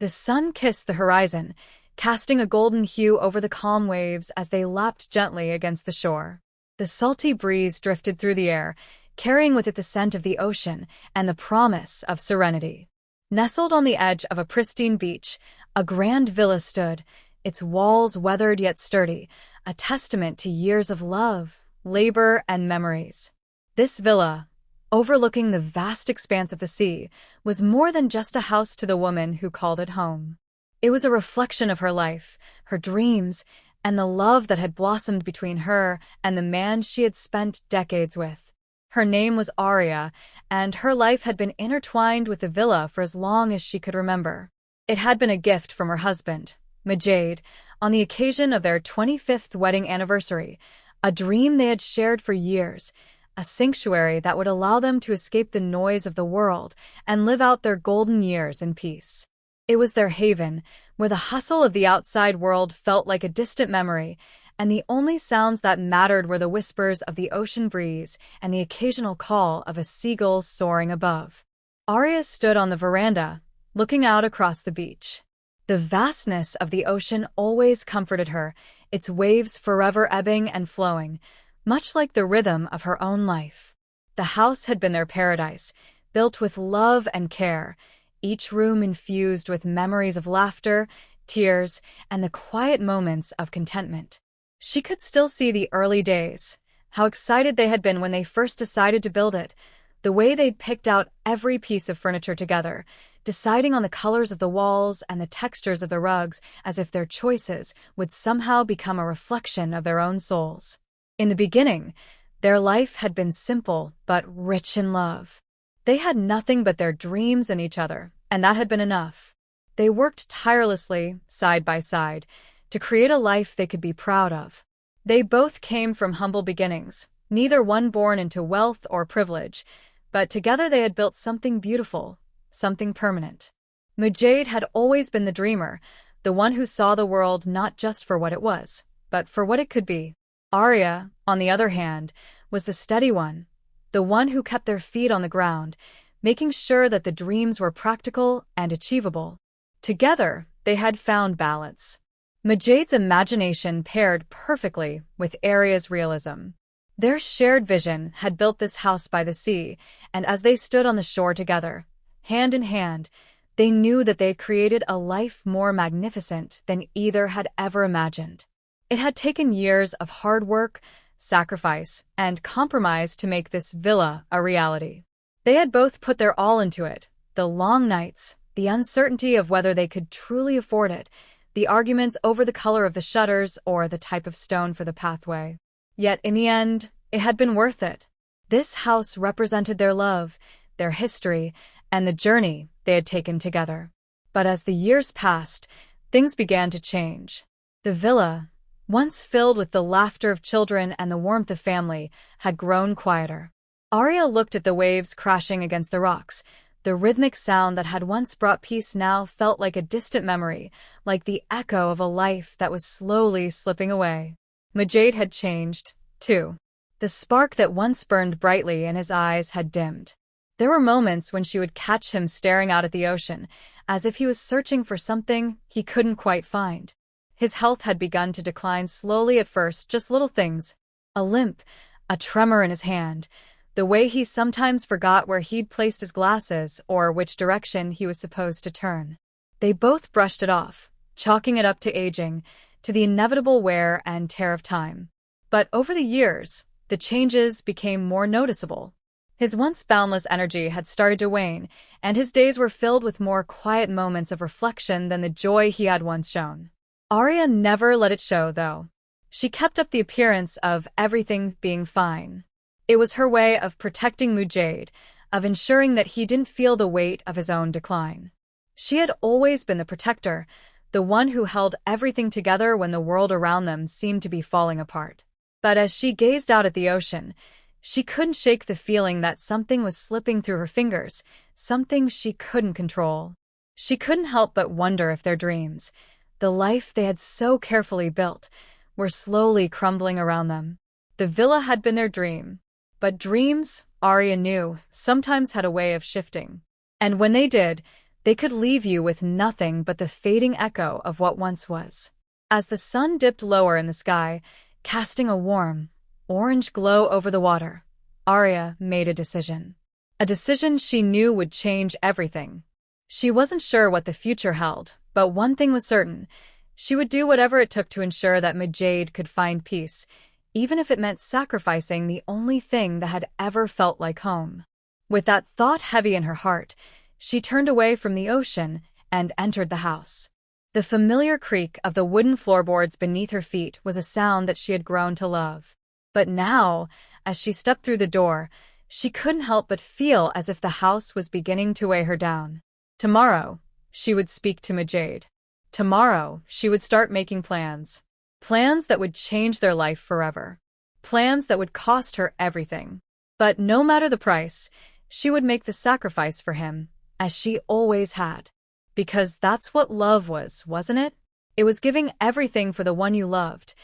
The sun kissed the horizon, casting a golden hue over the calm waves as they lapped gently against the shore. The salty breeze drifted through the air, carrying with it the scent of the ocean and the promise of serenity. Nestled on the edge of a pristine beach, a grand villa stood, its walls weathered yet sturdy, a testament to years of love, labor, and memories. This villa, overlooking the vast expanse of the sea, was more than just a house to the woman who called it home. It was a reflection of her life, her dreams, and the love that had blossomed between her and the man she had spent decades with. Her name was Aria, and her life had been intertwined with the villa for as long as she could remember. It had been a gift from her husband, Mujaid, on the occasion of their 25th wedding anniversary, a dream they had shared for years, a sanctuary that would allow them to escape the noise of the world and live out their golden years in peace. It was their haven, where the hustle of the outside world felt like a distant memory, and the only sounds that mattered were the whispers of the ocean breeze and the occasional call of a seagull soaring above. Aria stood on the veranda, looking out across the beach. The vastness of the ocean always comforted her, its waves forever ebbing and flowing, much like the rhythm of her own life. The house had been their paradise, built with love and care, each room infused with memories of laughter, tears, and the quiet moments of contentment. She could still see the early days, how excited they had been when they first decided to build it, the way they'd picked out every piece of furniture together, deciding on the colors of the walls and the textures of the rugs as if their choices would somehow become a reflection of their own souls. In the beginning, their life had been simple but rich in love. They had nothing but their dreams and each other, and that had been enough. They worked tirelessly, side by side, to create a life they could be proud of. They both came from humble beginnings, neither one born into wealth or privilege, but together they had built something beautiful, something permanent. Mujaid had always been the dreamer, the one who saw the world not just for what it was, but for what it could be. Aria, on the other hand, was the steady one, the one who kept their feet on the ground, making sure that the dreams were practical and achievable. Together, they had found balance. Mujaid's imagination paired perfectly with Aria's realism. Their shared vision had built this house by the sea, and as they stood on the shore together, hand in hand, they knew that they had created a life more magnificent than either had ever imagined. It had taken years of hard work, sacrifice, and compromise to make this villa a reality. They had both put their all into it, the long nights, the uncertainty of whether they could truly afford it, the arguments over the color of the shutters or the type of stone for the pathway. Yet in the end, it had been worth it. This house represented their love, their history, and the journey they had taken together. But as the years passed, things began to change. The villa, once filled with the laughter of children and the warmth of family, had grown quieter. Aria looked at the waves crashing against the rocks. The rhythmic sound that had once brought peace now felt like a distant memory, like the echo of a life that was slowly slipping away. Mujaid had changed, too. The spark that once burned brightly in his eyes had dimmed. There were moments when she would catch him staring out at the ocean, as if he was searching for something he couldn't quite find. His health had begun to decline slowly at first, just little things. A limp, a tremor in his hand, the way he sometimes forgot where he'd placed his glasses or which direction he was supposed to turn. They both brushed it off, chalking it up to aging, to the inevitable wear and tear of time. But over the years, the changes became more noticeable. His once boundless energy had started to wane, and his days were filled with more quiet moments of reflection than the joy he had once shown. Aria never let it show, though. She kept up the appearance of everything being fine. It was her way of protecting Mujaid, of ensuring that he didn't feel the weight of his own decline. She had always been the protector, the one who held everything together when the world around them seemed to be falling apart. But as she gazed out at the ocean, she couldn't shake the feeling that something was slipping through her fingers, something she couldn't control. She couldn't help but wonder if their dreams, the life they had so carefully built, were slowly crumbling around them. The villa had been their dream, but dreams, Aria knew, sometimes had a way of shifting. And when they did, They could leave you with nothing but the fading echo of what once was. As the sun dipped lower in the sky, casting a warm, orange glow over the water, Aria made a decision. A decision she knew would change everything. She wasn't sure what the future held, but one thing was certain. She would do whatever it took to ensure that Mujaid could find peace, even if it meant sacrificing the only thing that had ever felt like home. With that thought heavy in her heart, she turned away from the ocean and entered the house. The familiar creak of the wooden floorboards beneath her feet was a sound that she had grown to love. But now, as she stepped through the door, she couldn't help but feel as if the house was beginning to weigh her down. Tomorrow, she would speak to Mujaid. Tomorrow, she would start making plans. Plans that would change their life forever. Plans that would cost her everything. But no matter the price, she would make the sacrifice for him, as she always had. Because that's what love was, wasn't it? It was giving everything for the one you loved,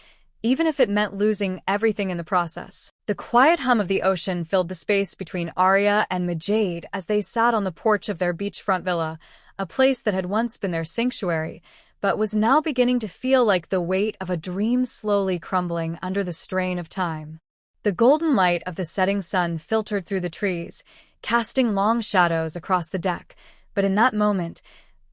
even if it meant losing everything in the process. The quiet hum of the ocean filled the space between Aria and Mujaid as they sat on the porch of their beachfront villa, a place that had once been their sanctuary, but was now beginning to feel like the weight of a dream slowly crumbling under the strain of time. The golden light of the setting sun filtered through the trees, casting long shadows across the deck, but in that moment,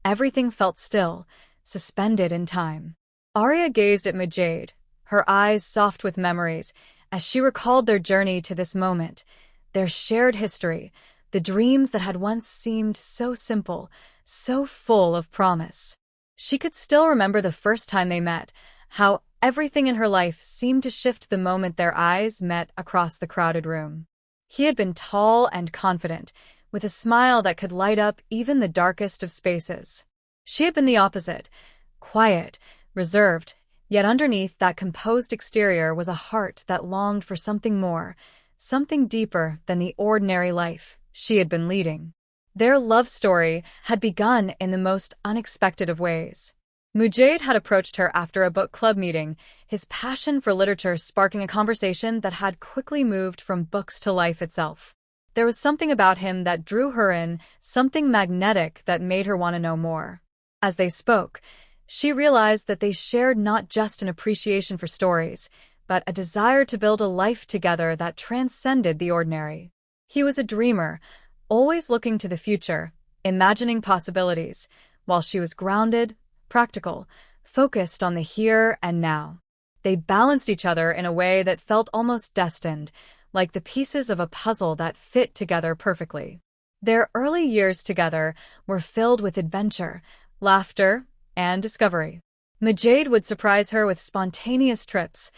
everything felt still, suspended in time. Aria gazed at Mujaid, her eyes soft with memories, as she recalled their journey to this moment, their shared history, the dreams that had once seemed so simple, so full of promise. She could still remember the first time they met, how everything in her life seemed to shift the moment their eyes met across the crowded room. He had been tall and confident, with a smile that could light up even the darkest of spaces. She had been the opposite, quiet, reserved, yet underneath that composed exterior was a heart that longed for something more, something deeper than the ordinary life she had been leading. Their love story had begun in the most unexpected of ways. Mujaid had approached her after a book club meeting, his passion for literature sparking a conversation that had quickly moved from books to life itself. There was something about him that drew her in, something magnetic that made her want to know more. As they spoke, she realized that they shared not just an appreciation for stories, but a desire to build a life together that transcended the ordinary. He was a dreamer, always looking to the future, imagining possibilities, while she was grounded, practical, focused on the here and now. They balanced each other in a way that felt almost destined, like the pieces of a puzzle that fit together perfectly. Their early years together were filled with adventure, laughter, and discovery. Mujaid would surprise her with spontaneous trips,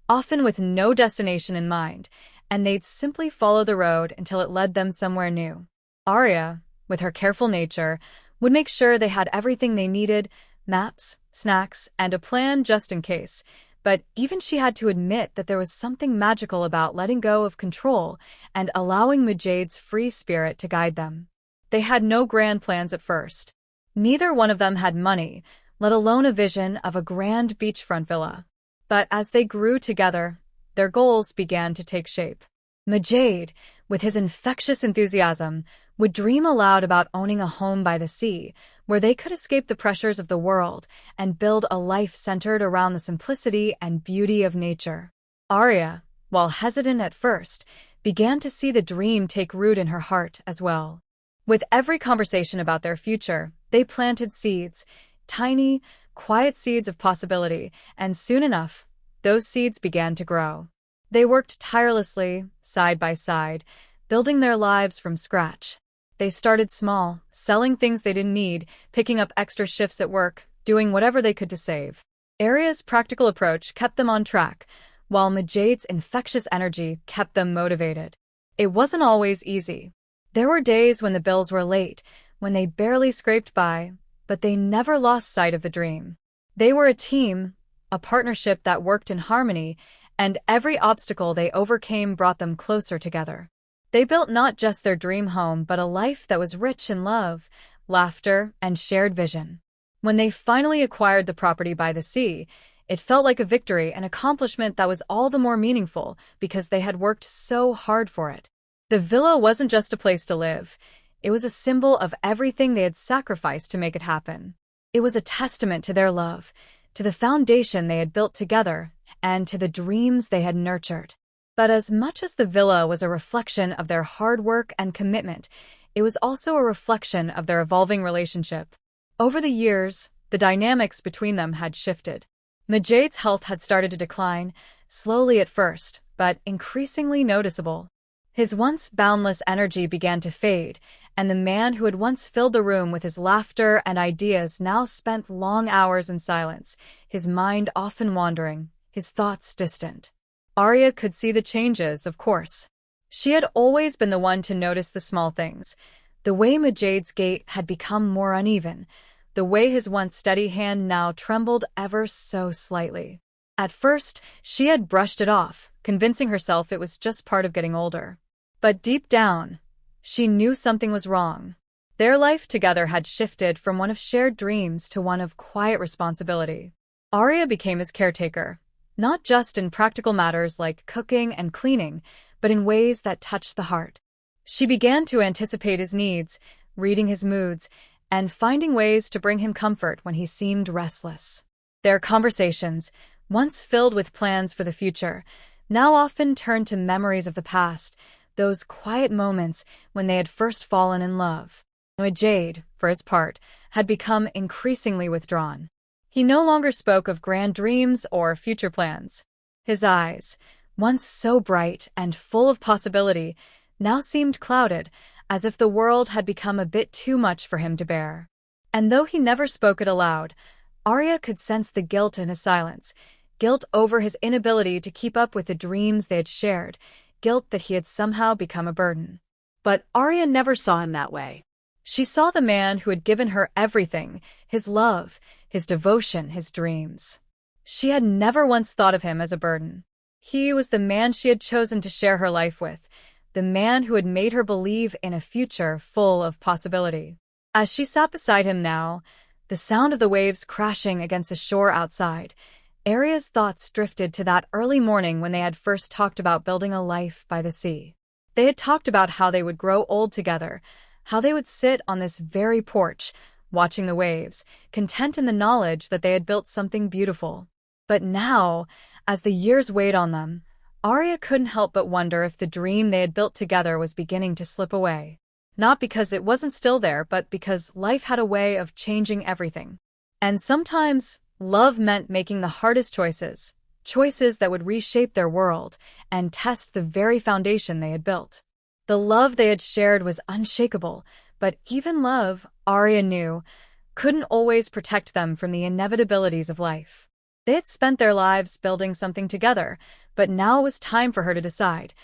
often with no destination in mind, and they'd simply follow the road until it led them somewhere new. Aria, with her careful nature, would make sure they had everything they needed, maps, snacks, and a plan just in case. But even she had to admit that there was something magical about letting go of control and allowing Mujaid's free spirit to guide them. They had no grand plans at first. Neither one of them had money, let alone a vision of a grand beachfront villa. But as they grew together, their goals began to take shape. Mujaid, with his infectious enthusiasm, would dream aloud about owning a home by the sea, where they could escape the pressures of the world and build a life centered around the simplicity and beauty of nature. Aria, while hesitant at first, began to see the dream take root in her heart as well. With every conversation about their future, they planted seeds, tiny, quiet seeds of possibility, and soon enough, those seeds began to grow. They worked tirelessly, side by side, building their lives from scratch. They started small, selling things they didn't need, picking up extra shifts at work, doing whatever they could to save. Aria's practical approach kept them on track, while Mujaid's infectious energy kept them motivated. It wasn't always easy. There were days when the bills were late, when they barely scraped by, but they never lost sight of the dream. They were a team, a partnership that worked in harmony, and every obstacle they overcame brought them closer together. They built not just their dream home, but a life that was rich in love, laughter, and shared vision. When they finally acquired the property by the sea, it felt like a victory, an accomplishment that was all the more meaningful because they had worked so hard for it. The villa wasn't just a place to live. It was a symbol of everything they had sacrificed to make it happen. It was a testament to their love, to the foundation they had built together, and to the dreams they had nurtured. But as much as the villa was a reflection of their hard work and commitment, it was also a reflection of their evolving relationship. Over the years, the dynamics between them had shifted. Mujaid's health had started to decline, slowly at first, but increasingly noticeable. His once boundless energy began to fade, and the man who had once filled the room with his laughter and ideas now spent long hours in silence, his mind often wandering, his thoughts distant. Aria could see the changes, of course. She had always been the one to notice the small things. The way Mujaid's gait had become more uneven, the way his once steady hand now trembled ever so slightly. At first, she had brushed it off, convincing herself it was just part of getting older. But deep down, she knew something was wrong. Their life together had shifted from one of shared dreams to one of quiet responsibility. Aria became his caretaker, not just in practical matters like cooking and cleaning, but in ways that touched the heart. She began to anticipate his needs, reading his moods, and finding ways to bring him comfort when he seemed restless. Their conversations, once filled with plans for the future, now often turned to memories of the past, those quiet moments when they had first fallen in love. Mujaid, for his part, had become increasingly withdrawn. He no longer spoke of grand dreams or future plans. His eyes, once so bright and full of possibility, now seemed clouded, as if the world had become a bit too much for him to bear. And though he never spoke it aloud, Aria could sense the guilt in his silence, guilt over his inability to keep up with the dreams they had shared, guilt that he had somehow become a burden. But Aria never saw him that way. She saw the man who had given her everything, his love, his devotion, his dreams. She had never once thought of him as a burden. He was the man she had chosen to share her life with, the man who had made her believe in a future full of possibility. As she sat beside him now, the sound of the waves crashing against the shore outside, Aria's thoughts drifted to that early morning when they had first talked about building a life by the sea. They had talked about how they would grow old together, how they would sit on this very porch, watching the waves, content in the knowledge that they had built something beautiful. But now, as the years weighed on them, Aria couldn't help but wonder if the dream they had built together was beginning to slip away. Not because it wasn't still there, but because life had a way of changing everything. And sometimes, love meant making the hardest choices, choices that would reshape their world and test the very foundation they had built. The love they had shared was unshakable, but even love, Aria knew, couldn't always protect them from the inevitabilities of life. They had spent their lives building something together, but now it was time for her to decide.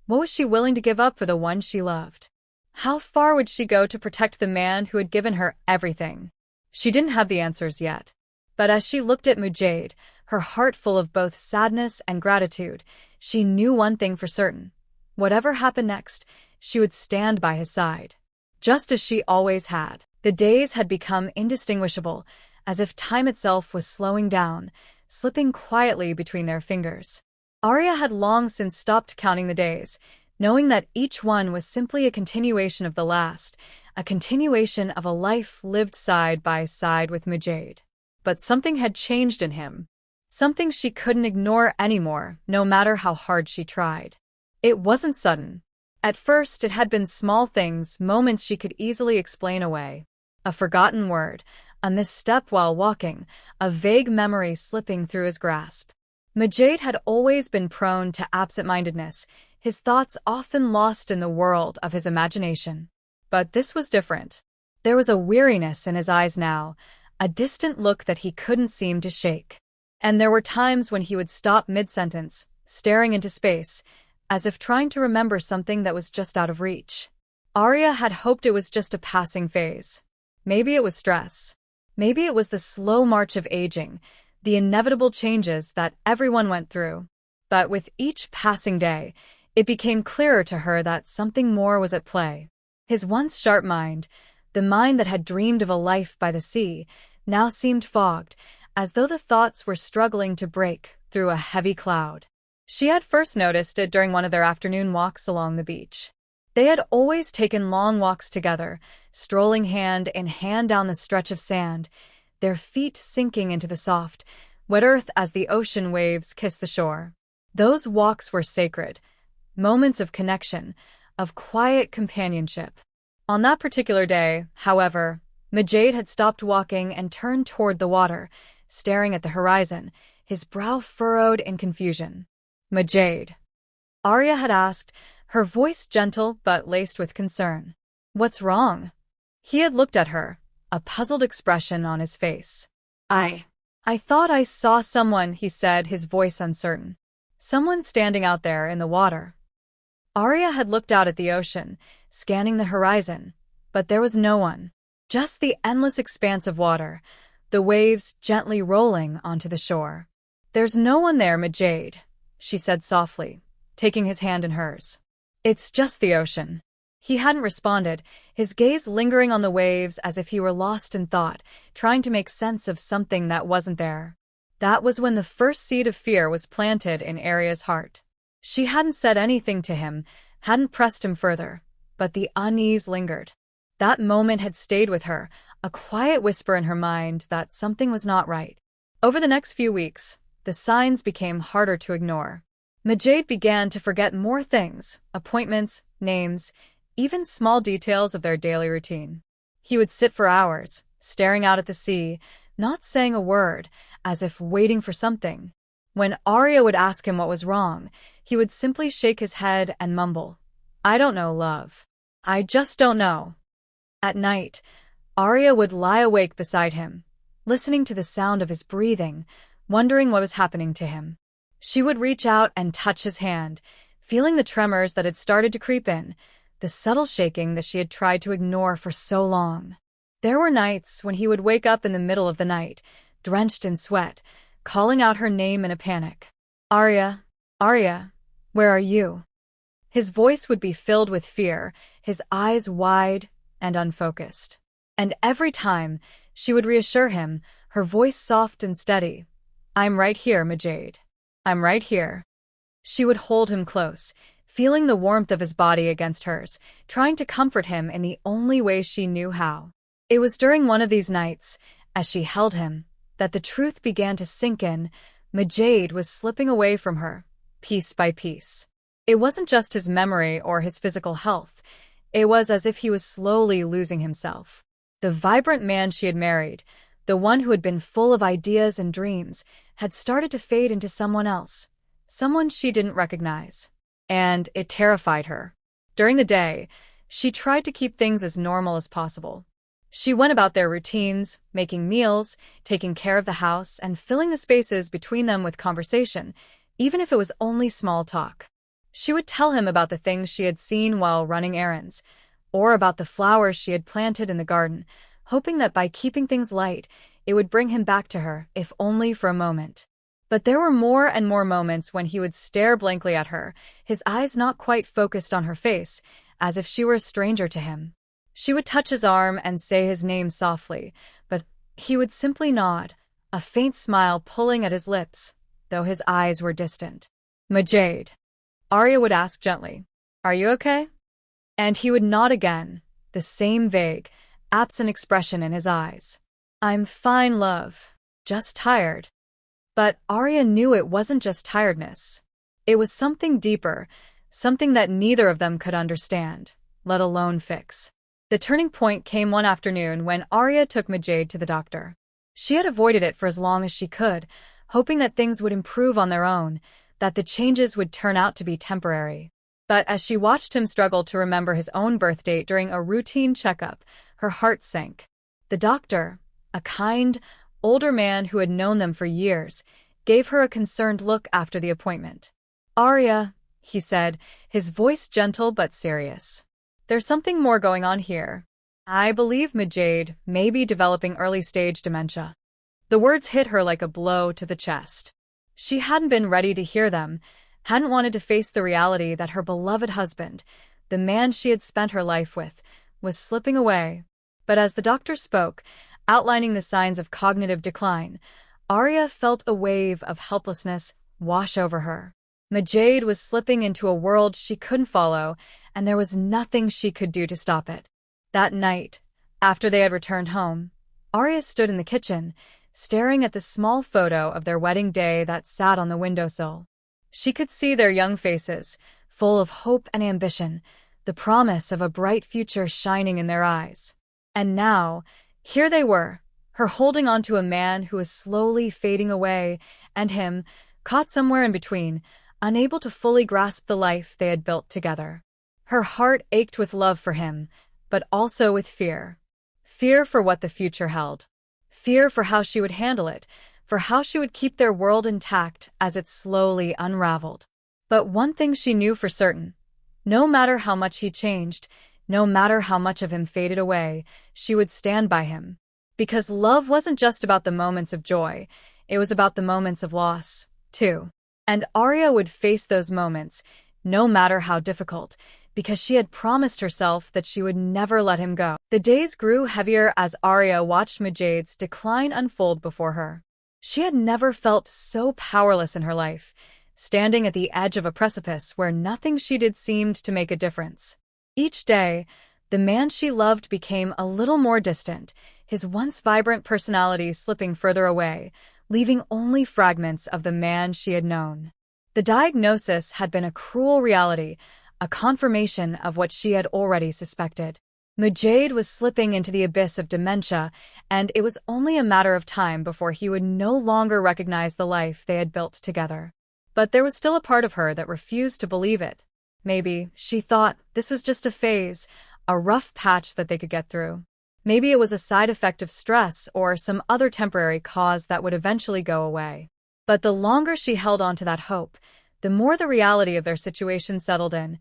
What was she willing to give up for the one she loved? How far would she go to protect the man who had given her everything? She didn't have the answers yet. But as she looked at Mujaid, her heart full of both sadness and gratitude, she knew one thing for certain. Whatever happened next, she would stand by his side. Just as she always had. The days had become indistinguishable, as if time itself was slowing down, slipping quietly between their fingers. Aria had long since stopped counting the days, knowing that each one was simply a continuation of the last, a continuation of a life lived side by side with Mujaid. But something had changed in him. Something she couldn't ignore anymore, no matter how hard she tried. It wasn't sudden. At first, it had been small things, moments she could easily explain away. A forgotten word, a misstep while walking, a vague memory slipping through his grasp. Mujaid had always been prone to absent-mindedness, his thoughts often lost in the world of his imagination. But this was different. There was a weariness in his eyes now, a distant look that he couldn't seem to shake. And there were times when he would stop mid-sentence, staring into space, as if trying to remember something that was just out of reach. Aria had hoped it was just a passing phase. Maybe it was stress. Maybe it was the slow march of aging, the inevitable changes that everyone went through. But with each passing day, it became clearer to her that something more was at play. His once sharp mind, the mind that had dreamed of a life by the sea, now seemed fogged, as though the thoughts were struggling to break through a heavy cloud. She had first noticed it during one of their afternoon walks along the beach. They had always taken long walks together, strolling hand in hand down the stretch of sand, their feet sinking into the soft, wet earth as the ocean waves kissed the shore. Those walks were sacred, moments of connection, of quiet companionship. On that particular day, however, Mujaid had stopped walking and turned toward the water, staring at the horizon, his brow furrowed in confusion. "Mujaid," Aria had asked, her voice gentle but laced with concern. "What's wrong?" He had looked at her, a puzzled expression on his face. I thought I saw someone," he said, his voice uncertain. "Someone standing out there in the water." Aria had looked out at the ocean, scanning the horizon, but there was no one. Just the endless expanse of water, the waves gently rolling onto the shore. "There's no one there, Mujaid," she said softly, taking his hand in hers. "It's just the ocean." He hadn't responded, his gaze lingering on the waves as if he were lost in thought, trying to make sense of something that wasn't there. That was when the first seed of fear was planted in Aria's heart. She hadn't said anything to him, hadn't pressed him further, but the unease lingered. That moment had stayed with her, a quiet whisper in her mind that something was not right. Over the next few weeks, the signs became harder to ignore. Mujaid began to forget more things, appointments, names, even small details of their daily routine. He would sit for hours, staring out at the sea, not saying a word, as if waiting for something. When Aria would ask him what was wrong, he would simply shake his head and mumble, "I don't know, love. I just don't know." At night, Aria would lie awake beside him, listening to the sound of his breathing, wondering what was happening to him. She would reach out and touch his hand, feeling the tremors that had started to creep in, the subtle shaking that she had tried to ignore for so long. There were nights when he would wake up in the middle of the night, drenched in sweat, calling out her name in a panic. "Aria, Aria, where are you?" His voice would be filled with fear, his eyes wide and unfocused. And every time, she would reassure him, her voice soft and steady. "I'm right here, Mujaid. I'm right here." She would hold him close, feeling the warmth of his body against hers, trying to comfort him in the only way she knew how. It was during one of these nights, as she held him, that the truth began to sink in. Mujaid was slipping away from her, piece by piece. It wasn't just his memory or his physical health. It was as if he was slowly losing himself. The vibrant man she had married, the one who had been full of ideas and dreams, had started to fade into someone else, someone she didn't recognize. And it terrified her. During the day, she tried to keep things as normal as possible. She went about their routines, making meals, taking care of the house, and filling the spaces between them with conversation, even if it was only small talk. She would tell him about the things she had seen while running errands, or about the flowers she had planted in the garden, hoping that by keeping things light, it would bring him back to her, if only for a moment. But there were more and more moments when he would stare blankly at her, his eyes not quite focused on her face, as if she were a stranger to him. She would touch his arm and say his name softly, but he would simply nod, a faint smile pulling at his lips, though his eyes were distant. "Mujaid," Aria would ask gently, "are you okay?" And he would nod again, the same vague, absent expression in his eyes. "I'm fine, love. Just tired." But Aria knew it wasn't just tiredness. It was something deeper, something that neither of them could understand, let alone fix. The turning point came one afternoon when Aria took Mujaid to the doctor. She had avoided it for as long as she could, hoping that things would improve on their own, that the changes would turn out to be temporary. But as she watched him struggle to remember his own birth date during a routine checkup, her heart sank. The doctor, a kind, older man who had known them for years, gave her a concerned look after the appointment. "Aria," he said, his voice gentle but serious. "There's something more going on here. I believe Mujaid may be developing early-stage dementia." The words hit her like a blow to the chest. She hadn't been ready to hear them, hadn't wanted to face the reality that her beloved husband, the man she had spent her life with, was slipping away. But as the doctor spoke, outlining the signs of cognitive decline, Aria felt a wave of helplessness wash over her. Mujaid was slipping into a world she couldn't follow, and there was nothing she could do to stop it. That night, after they had returned home, Aria stood in the kitchen, staring at the small photo of their wedding day that sat on the windowsill. She could see their young faces, full of hope and ambition, the promise of a bright future shining in their eyes. And now, here they were, her holding on to a man who was slowly fading away, and him, caught somewhere in between, unable to fully grasp the life they had built together. Her heart ached with love for him, but also with fear. Fear for what the future held. Fear for how she would handle it, for how she would keep their world intact as it slowly unraveled. But one thing she knew for certain: no matter how much he changed, no matter how much of him faded away, she would stand by him. Because love wasn't just about the moments of joy, it was about the moments of loss, too. And Aria would face those moments, no matter how difficult, because she had promised herself that she would never let him go. The days grew heavier as Aria watched Mujaid's decline unfold before her. She had never felt so powerless in her life, standing at the edge of a precipice where nothing she did seemed to make a difference. Each day, the man she loved became a little more distant, his once vibrant personality slipping further away, leaving only fragments of the man she had known. The diagnosis had been a cruel reality, a confirmation of what she had already suspected. Mujaid was slipping into the abyss of dementia, and it was only a matter of time before he would no longer recognize the life they had built together. But there was still a part of her that refused to believe it. Maybe, she thought, this was just a phase, a rough patch that they could get through. Maybe it was a side effect of stress or some other temporary cause that would eventually go away. But the longer she held on to that hope, the more the reality of their situation settled in,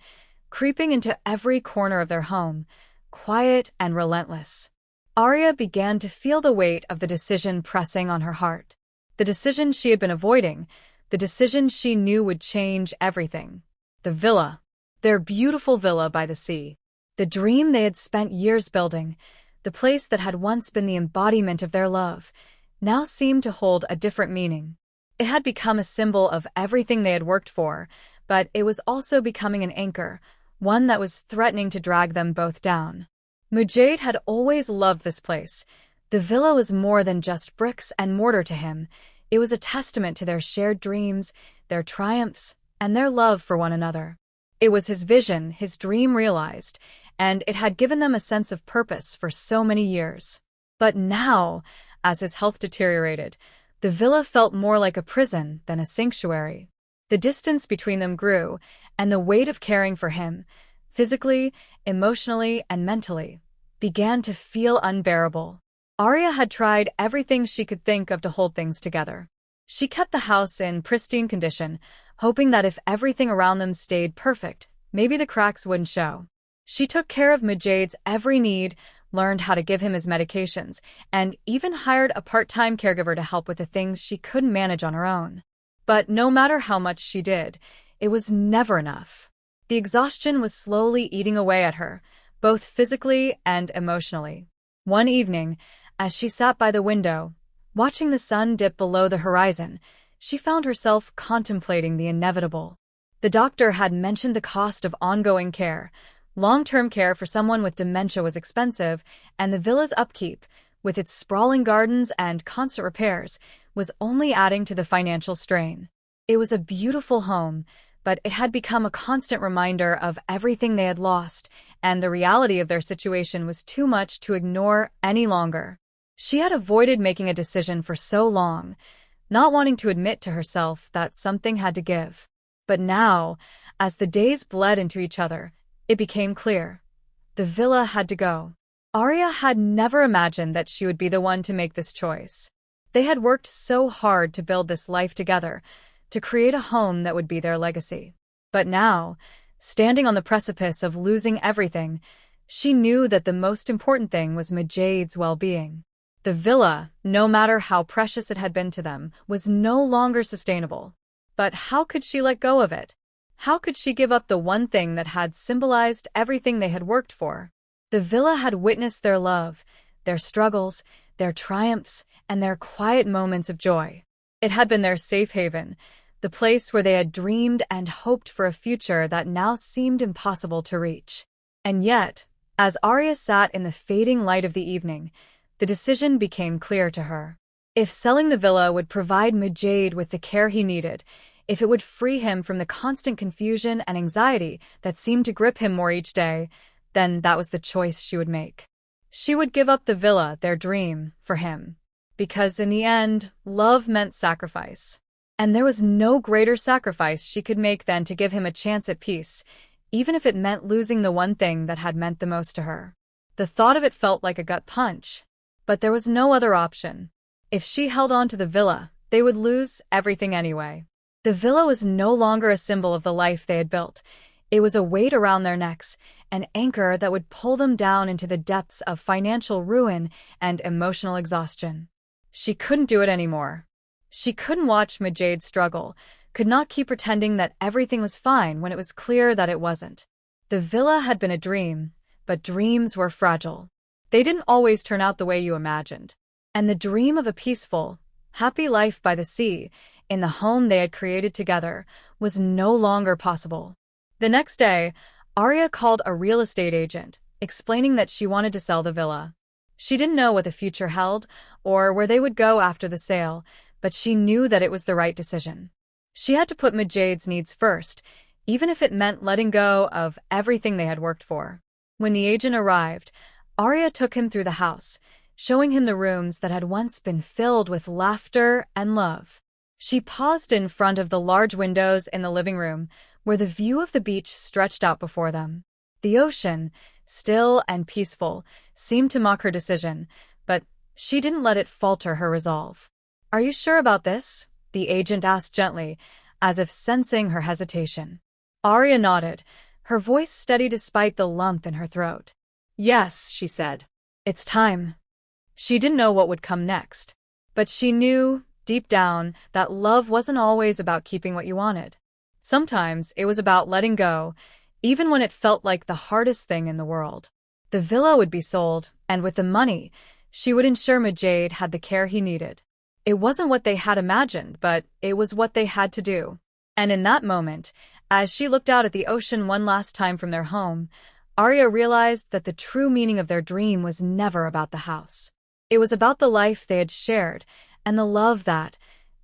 creeping into every corner of their home, quiet and relentless. Aria began to feel the weight of the decision pressing on her heart. The decision she had been avoiding, the decision she knew would change everything. The villa. Their beautiful villa by the sea. The dream they had spent years building, the place that had once been the embodiment of their love, now seemed to hold a different meaning. It had become a symbol of everything they had worked for, but it was also becoming an anchor, one that was threatening to drag them both down. Mujaid had always loved this place. The villa was more than just bricks and mortar to him. It was a testament to their shared dreams, their triumphs, and their love for one another. It was his vision, his dream realized, and it had given them a sense of purpose for so many years. But now, as his health deteriorated, the villa felt more like a prison than a sanctuary. The distance between them grew, and the weight of caring for him, physically, emotionally, and mentally, began to feel unbearable. Aria had tried everything she could think of to hold things together. She kept the house in pristine condition, hoping that if everything around them stayed perfect, maybe the cracks wouldn't show. She took care of Mujaid's every need, learned how to give him his medications, and even hired a part-time caregiver to help with the things she couldn't manage on her own. But no matter how much she did, it was never enough. The exhaustion was slowly eating away at her, both physically and emotionally. One evening, as she sat by the window, watching the sun dip below the horizon, she found herself contemplating the inevitable. The doctor had mentioned the cost of ongoing care. Long-term care for someone with dementia was expensive, and the villa's upkeep, with its sprawling gardens and constant repairs, was only adding to the financial strain. It was a beautiful home, but it had become a constant reminder of everything they had lost, and the reality of their situation was too much to ignore any longer. She had avoided making a decision for so long, not wanting to admit to herself that something had to give. But now, as the days bled into each other, it became clear. The villa had to go. Aria had never imagined that she would be the one to make this choice. They had worked so hard to build this life together, to create a home that would be their legacy. But now, standing on the precipice of losing everything, she knew that the most important thing was Mujaid's well-being. The villa, no matter how precious it had been to them, was no longer sustainable. But how could she let go of it? How could she give up the one thing that had symbolized everything they had worked for? The villa had witnessed their love, their struggles, their triumphs, and their quiet moments of joy. It had been their safe haven, the place where they had dreamed and hoped for a future that now seemed impossible to reach. And yet, as Aria sat in the fading light of the evening, the decision became clear to her. If selling the villa would provide Mujaid with the care he needed, if it would free him from the constant confusion and anxiety that seemed to grip him more each day, then that was the choice she would make. She would give up the villa, their dream, for him. Because in the end, love meant sacrifice. And there was no greater sacrifice she could make than to give him a chance at peace, even if it meant losing the one thing that had meant the most to her. The thought of it felt like a gut punch. But there was no other option. If she held on to the villa, they would lose everything anyway. The villa was no longer a symbol of the life they had built. It was a weight around their necks, an anchor that would pull them down into the depths of financial ruin and emotional exhaustion. She couldn't do it anymore. She couldn't watch Mujaid struggle, could not keep pretending that everything was fine when it was clear that it wasn't. The villa had been a dream, but dreams were fragile. They didn't always turn out the way you imagined. And the dream of a peaceful, happy life by the sea, in the home they had created together, was no longer possible. The next day, Aria called a real estate agent, explaining that she wanted to sell the villa. She didn't know what the future held or where they would go after the sale, but she knew that it was the right decision. She had to put Mujaid's needs first, even if it meant letting go of everything they had worked for. When the agent arrived, Aria took him through the house, showing him the rooms that had once been filled with laughter and love. She paused in front of the large windows in the living room, where the view of the beach stretched out before them. The ocean, still and peaceful, seemed to mock her decision, but she didn't let it falter her resolve. "Are you sure about this?" the agent asked gently, as if sensing her hesitation. Aria nodded, her voice steady despite the lump in her throat. "Yes," she said. "It's time." She didn't know what would come next, but she knew, deep down, that love wasn't always about keeping what you wanted. Sometimes it was about letting go, even when it felt like the hardest thing in the world. The villa would be sold, and with the money, she would ensure Mujaid had the care he needed. It wasn't what they had imagined, but it was what they had to do. And in that moment, as she looked out at the ocean one last time from their home, Aria realized that the true meaning of their dream was never about the house. It was about the life they had shared, and the love that,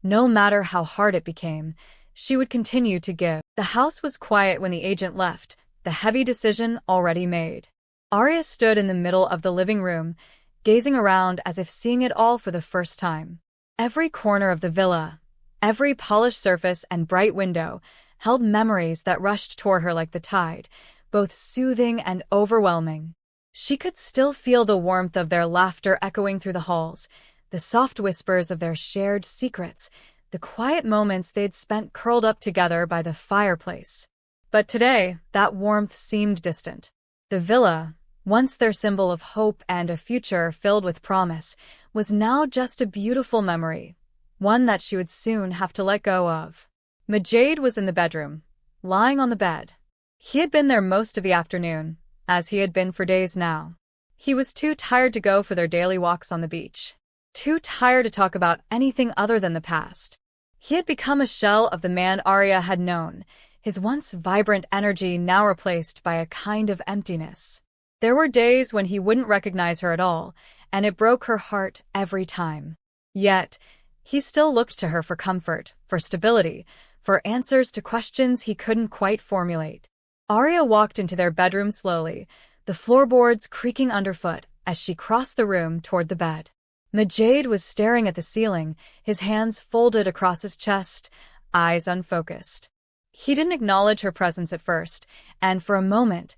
no matter how hard it became, she would continue to give. The house was quiet when the agent left, the heavy decision already made. Aria stood in the middle of the living room, gazing around as if seeing it all for the first time. Every corner of the villa, every polished surface and bright window, held memories that rushed toward her like the tide, both soothing and overwhelming. She could still feel the warmth of their laughter echoing through the halls, the soft whispers of their shared secrets, the quiet moments they'd spent curled up together by the fireplace. But today, that warmth seemed distant. The villa, once their symbol of hope and a future filled with promise, was now just a beautiful memory, one that she would soon have to let go of. Mujaid was in the bedroom, lying on the bed. He had been there most of the afternoon, as he had been for days now. He was too tired to go for their daily walks on the beach, too tired to talk about anything other than the past. He had become a shell of the man Aria had known, his once vibrant energy now replaced by a kind of emptiness. There were days when he wouldn't recognize her at all, and it broke her heart every time. Yet, he still looked to her for comfort, for stability, for answers to questions he couldn't quite formulate. Aria walked into their bedroom slowly, the floorboards creaking underfoot as she crossed the room toward the bed. Mujaid was staring at the ceiling, his hands folded across his chest, eyes unfocused. He didn't acknowledge her presence at first, and for a moment,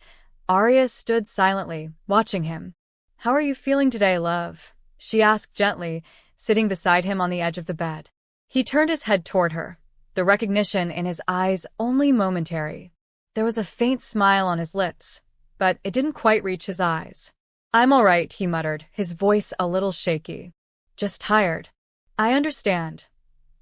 Aria stood silently, watching him. "How are you feeling today, love?" she asked gently, sitting beside him on the edge of the bed. He turned his head toward her, the recognition in his eyes only momentary. There was a faint smile on his lips, but it didn't quite reach his eyes. "I'm all right," he muttered, his voice a little shaky. "Just tired." "I understand,"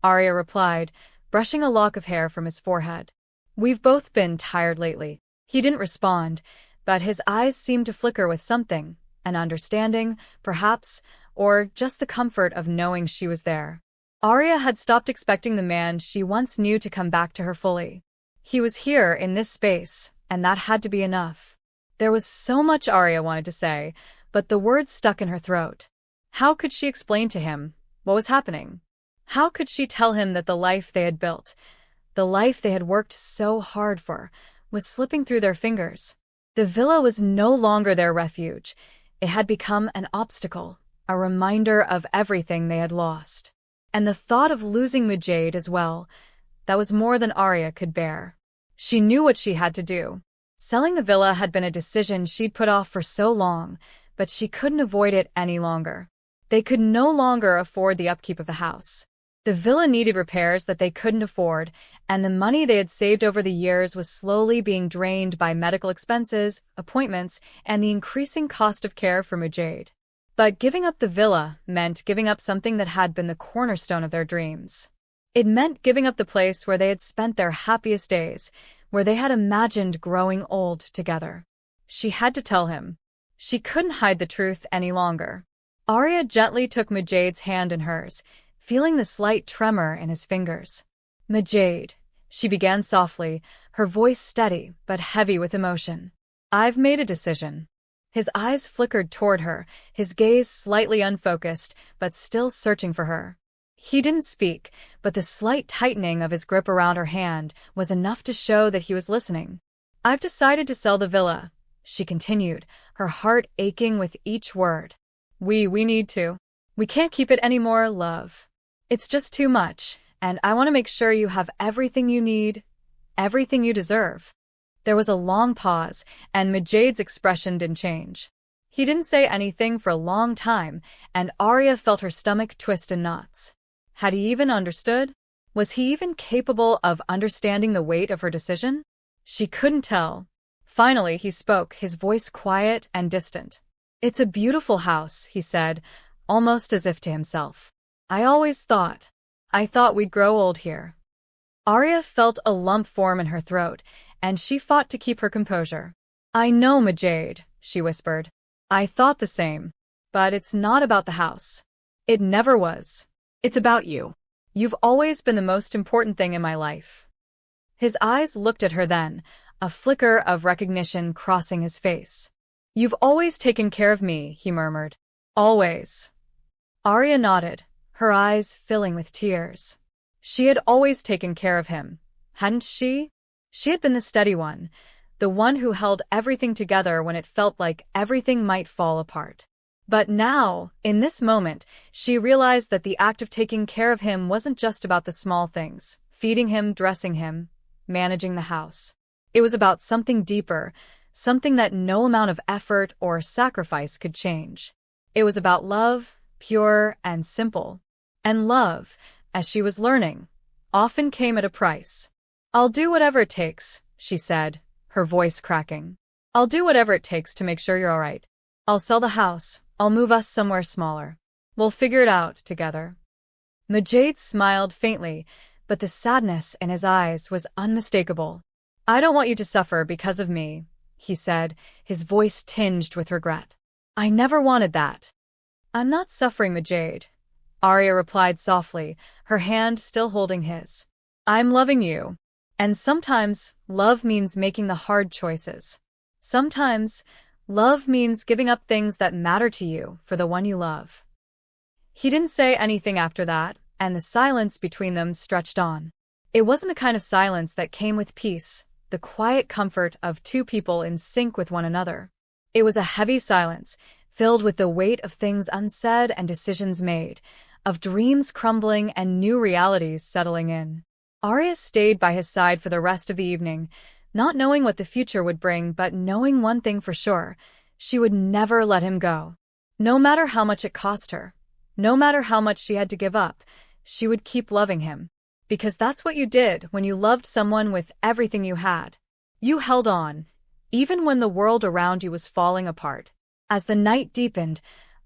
Aria replied, brushing a lock of hair from his forehead. "We've both been tired lately." He didn't respond, but his eyes seemed to flicker with something, an understanding, perhaps, or just the comfort of knowing she was there. Aria had stopped expecting the man she once knew to come back to her fully. He was here in this space, and that had to be enough. There was so much Aria wanted to say, but the words stuck in her throat. How could she explain to him what was happening? How could she tell him that the life they had built, the life they had worked so hard for, was slipping through their fingers? The villa was no longer their refuge. It had become an obstacle, a reminder of everything they had lost. And the thought of losing Mujaid as well, that was more than Aria could bear. She knew what she had to do. Selling the villa had been a decision she'd put off for so long, but she couldn't avoid it any longer. They could no longer afford the upkeep of the house. The villa needed repairs that they couldn't afford, and the money they had saved over the years was slowly being drained by medical expenses, appointments, and the increasing cost of care for Mujaid. But giving up the villa meant giving up something that had been the cornerstone of their dreams. It meant giving up the place where they had spent their happiest days, where they had imagined growing old together. She had to tell him. She couldn't hide the truth any longer. Aria gently took Mujaid's hand in hers, feeling the slight tremor in his fingers. "Mujaid," she began softly, her voice steady but heavy with emotion. "I've made a decision." His eyes flickered toward her, his gaze slightly unfocused, but still searching for her. He didn't speak, but the slight tightening of his grip around her hand was enough to show that he was listening. "I've decided to sell the villa," she continued, her heart aching with each word. We need to. We can't keep it anymore, love. It's just too much, and I want to make sure you have everything you need, everything you deserve." There was a long pause, and Mujaid's expression didn't change. He didn't say anything for a long time, and Aria felt her stomach twist in knots. Had he even understood? Was he even capable of understanding the weight of her decision? She couldn't tell. Finally, he spoke, his voice quiet and distant. "It's a beautiful house," he said, almost as if to himself. I thought we'd grow old here." Aria felt a lump form in her throat, and she fought to keep her composure. "I know, Mujaid," she whispered. "I thought the same. But it's not about the house. It never was. It's about you. You've always been the most important thing in my life." His eyes looked at her then, a flicker of recognition crossing his face. "You've always taken care of me," he murmured. "Always." Aria nodded, her eyes filling with tears. She had always taken care of him, hadn't she? She had been the steady one, the one who held everything together when it felt like everything might fall apart. But now, in this moment, she realized that the act of taking care of him wasn't just about the small things, feeding him, dressing him, managing the house. It was about something deeper, something that no amount of effort or sacrifice could change. It was about love, pure and simple. And love, as she was learning, often came at a price. "I'll do whatever it takes," she said, her voice cracking. "I'll do whatever it takes to make sure you're all right. I'll sell the house. I'll move us somewhere smaller. We'll figure it out together." Mujaid smiled faintly, but the sadness in his eyes was unmistakable. "I don't want you to suffer because of me," he said, his voice tinged with regret. "I never wanted that." "I'm not suffering, Mujaid," Aria replied softly, her hand still holding his. "I'm loving you. And sometimes, love means making the hard choices. Sometimes, love means giving up things that matter to you for the one you love." He didn't say anything after that, and the silence between them stretched on. It wasn't the kind of silence that came with peace, the quiet comfort of two people in sync with one another. It was a heavy silence, filled with the weight of things unsaid and decisions made, of dreams crumbling and new realities settling in. Aria stayed by his side for the rest of the evening, not knowing what the future would bring, but knowing one thing for sure: she would never let him go. No matter how much it cost her, no matter how much she had to give up, she would keep loving him. Because that's what you did when you loved someone with everything you had. You held on, even when the world around you was falling apart. As the night deepened,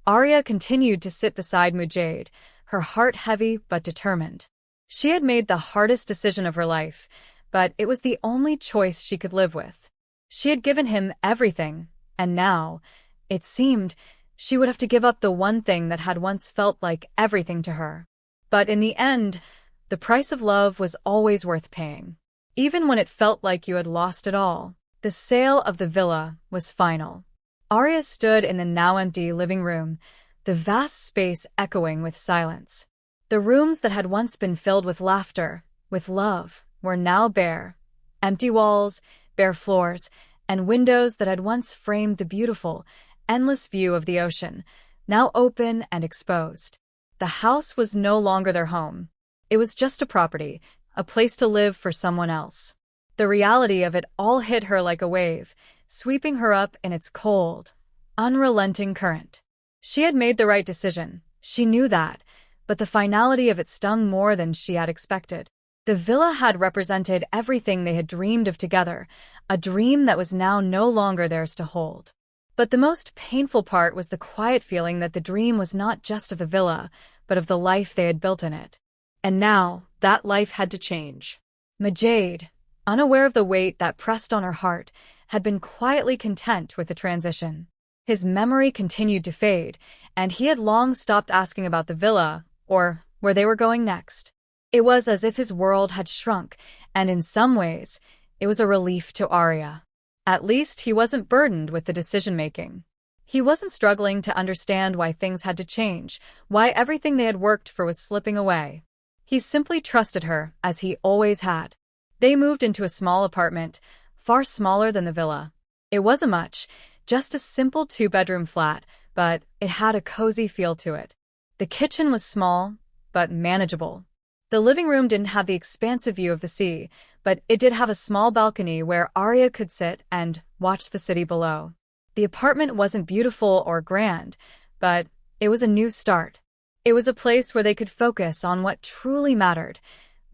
Aria continued to sit beside Mujaid, her heart heavy but determined. She had made the hardest decision of her life, but it was the only choice she could live with. She had given him everything, and now, it seemed, she would have to give up the one thing that had once felt like everything to her. But in the end, the price of love was always worth paying. Even when it felt like you had lost it all, the sale of the villa was final. Aria stood in the now-empty living room, the vast space echoing with silence. The rooms that had once been filled with laughter, with love, were now bare. Empty walls, bare floors, and windows that had once framed the beautiful, endless view of the ocean, now open and exposed. The house was no longer their home. It was just a property, a place to live for someone else. The reality of it all hit her like a wave, sweeping her up in its cold, unrelenting current. She had made the right decision, she knew that, but the finality of it stung more than she had expected. The villa had represented everything they had dreamed of together, a dream that was now no longer theirs to hold. But the most painful part was the quiet feeling that the dream was not just of the villa, but of the life they had built in it. And now, that life had to change. Mujaid, unaware of the weight that pressed on her heart, had been quietly content with the transition. His memory continued to fade, and he had long stopped asking about the villa, or where they were going next. It was as if his world had shrunk, and in some ways, it was a relief to Aria. At least he wasn't burdened with the decision-making. He wasn't struggling to understand why things had to change, why everything they had worked for was slipping away. He simply trusted her, as he always had. They moved into a small apartment, far smaller than the villa. It wasn't much, just a simple two-bedroom flat, but it had a cozy feel to it. The kitchen was small, but manageable. The living room didn't have the expansive view of the sea, but it did have a small balcony where Aria could sit and watch the city below. The apartment wasn't beautiful or grand, but it was a new start. It was a place where they could focus on what truly mattered,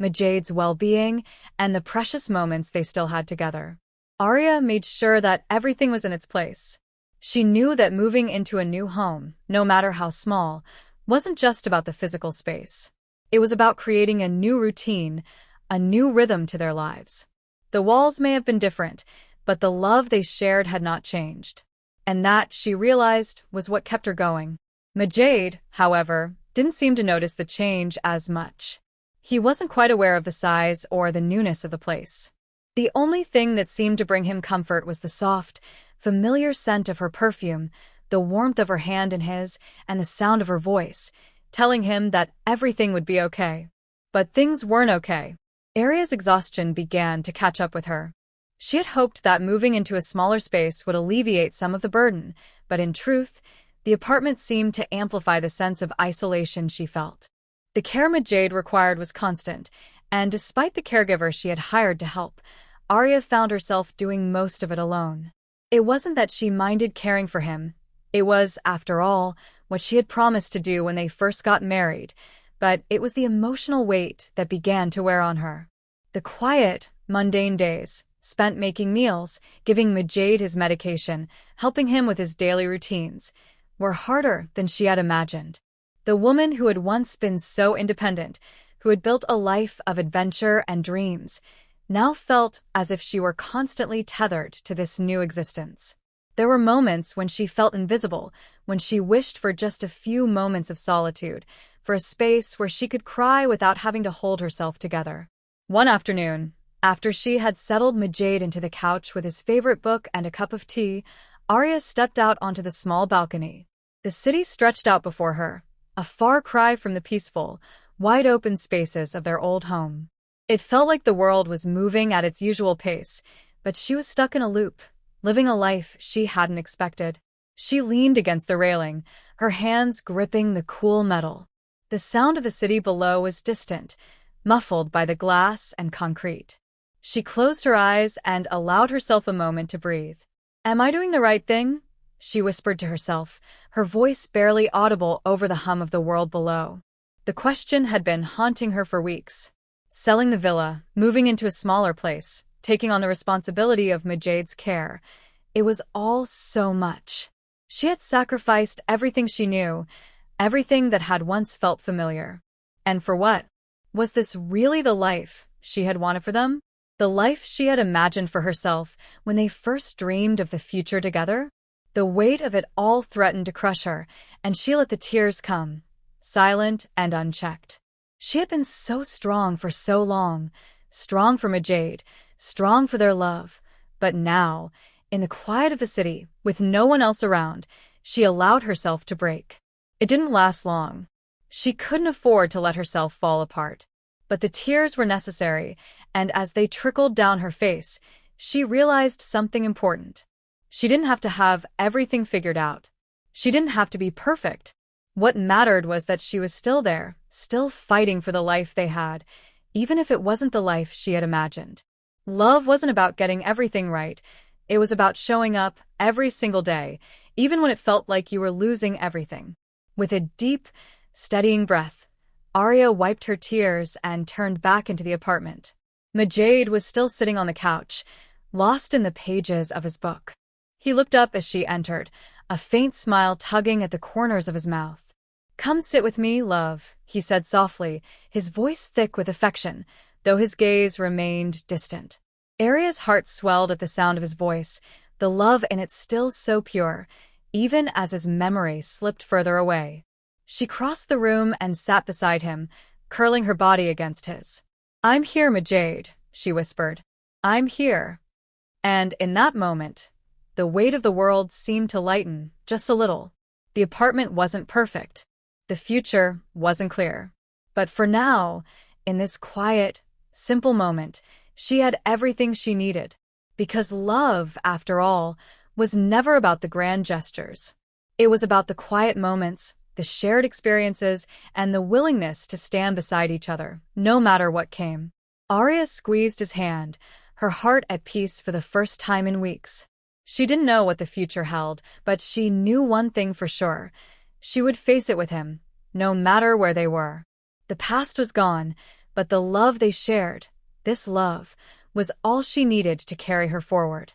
Mujaid's well-being and the precious moments they still had together. Aria made sure that everything was in its place. She knew that moving into a new home, no matter how small, wasn't just about the physical space. It was about creating a new routine, a new rhythm to their lives. The walls may have been different, but the love they shared had not changed. And that, she realized, was what kept her going. Mujaid, however, didn't seem to notice the change as much. He wasn't quite aware of the size or the newness of the place. The only thing that seemed to bring him comfort was the soft, familiar scent of her perfume, the warmth of her hand in his, and the sound of her voice, telling him that everything would be okay. But things weren't okay. Aria's exhaustion began to catch up with her. She had hoped that moving into a smaller space would alleviate some of the burden, but in truth, the apartment seemed to amplify the sense of isolation she felt. The care Mujaid required was constant, and despite the caregiver she had hired to help, Aria found herself doing most of it alone. It wasn't that she minded caring for him. It was, after all, what she had promised to do when they first got married, but it was the emotional weight that began to wear on her. The quiet, mundane days, spent making meals, giving Mujaid his medication, helping him with his daily routines, were harder than she had imagined. The woman who had once been so independent, who had built a life of adventure and dreams, now felt as if she were constantly tethered to this new existence. There were moments when she felt invisible, when she wished for just a few moments of solitude, for a space where she could cry without having to hold herself together. One afternoon, after she had settled Mujaid into the couch with his favorite book and a cup of tea, Aria stepped out onto the small balcony. The city stretched out before her, a far cry from the peaceful, wide-open spaces of their old home. It felt like the world was moving at its usual pace, but she was stuck in a loop, living a life she hadn't expected. She leaned against the railing, her hands gripping the cool metal. The sound of the city below was distant, muffled by the glass and concrete. She closed her eyes and allowed herself a moment to breathe. "Am I doing the right thing?" she whispered to herself, her voice barely audible over the hum of the world below. The question had been haunting her for weeks. Selling the villa, moving into a smaller place, taking on the responsibility of Mujaid's care. It was all so much. She had sacrificed everything she knew, everything that had once felt familiar. And for what? Was this really the life she had wanted for them? The life she had imagined for herself when they first dreamed of the future together? The weight of it all threatened to crush her, and she let the tears come, silent and unchecked. She had been so strong for so long, strong for Mujaid, strong for their love. But now, in the quiet of the city, with no one else around, she allowed herself to break. It didn't last long. She couldn't afford to let herself fall apart. But the tears were necessary, and as they trickled down her face, she realized something important. She didn't have to have everything figured out. She didn't have to be perfect. What mattered was that she was still there, still fighting for the life they had, even if it wasn't the life she had imagined. Love wasn't about getting everything right. It was about showing up every single day, even when it felt like you were losing everything. With a deep, steadying breath, Aria wiped her tears and turned back into the apartment. Mujaid was still sitting on the couch, lost in the pages of his book. He looked up as she entered, a faint smile tugging at the corners of his mouth. "Come sit with me, love," he said softly, his voice thick with affection, though his gaze remained distant. Aria's heart swelled at the sound of his voice, the love in it still so pure, even as his memory slipped further away. She crossed the room and sat beside him, curling her body against his. "I'm here, Mujaid," she whispered. "I'm here." And in that moment, the weight of the world seemed to lighten, just a little. The apartment wasn't perfect. The future wasn't clear. But for now, in this quiet, simple moment, she had everything she needed. Because love, after all, was never about the grand gestures. It was about the quiet moments, the shared experiences, and the willingness to stand beside each other, no matter what came. Aria squeezed his hand, her heart at peace for the first time in weeks. She didn't know what the future held, but she knew one thing for sure. She would face it with him, no matter where they were. The past was gone, but the love they shared, this love, was all she needed to carry her forward.